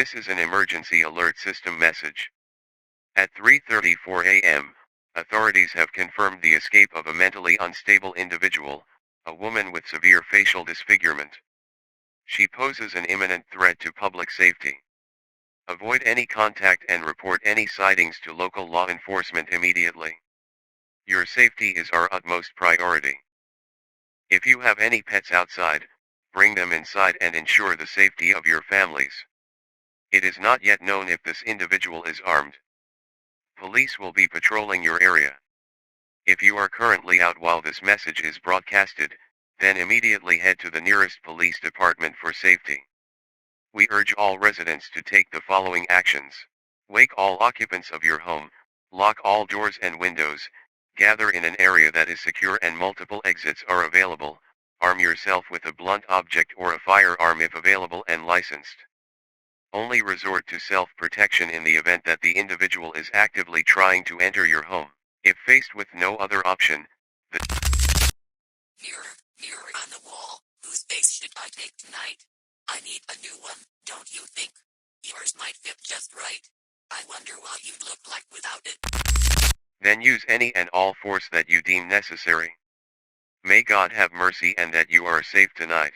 This is an emergency alert system message. At 3:34 a.m., authorities have confirmed the escape of a mentally unstable individual, a woman with severe facial disfigurement. She poses an imminent threat to public safety. Avoid any contact and report any sightings to local law enforcement immediately. Your safety is our utmost priority. If you have any pets outside, bring them inside and ensure the safety of your families. It is not yet known if this individual is armed. Police will be patrolling your area. If you are currently out while this message is broadcasted, then immediately head to the nearest police department for safety. We urge all residents to take the following actions. Wake all occupants of your home, lock all doors and windows, gather in an area that is secure and multiple exits are available, arm yourself with a blunt object or a firearm if available and licensed. Only resort to self-protection in the event that the individual is actively trying to enter your home. If faced with no other option, the mirror on the wall, whose face should I take tonight? I need a new one, don't you think? Yours might fit just right. I wonder what you'd look like without it. Then use any and all force that you deem necessary. May God have mercy and that you are safe tonight.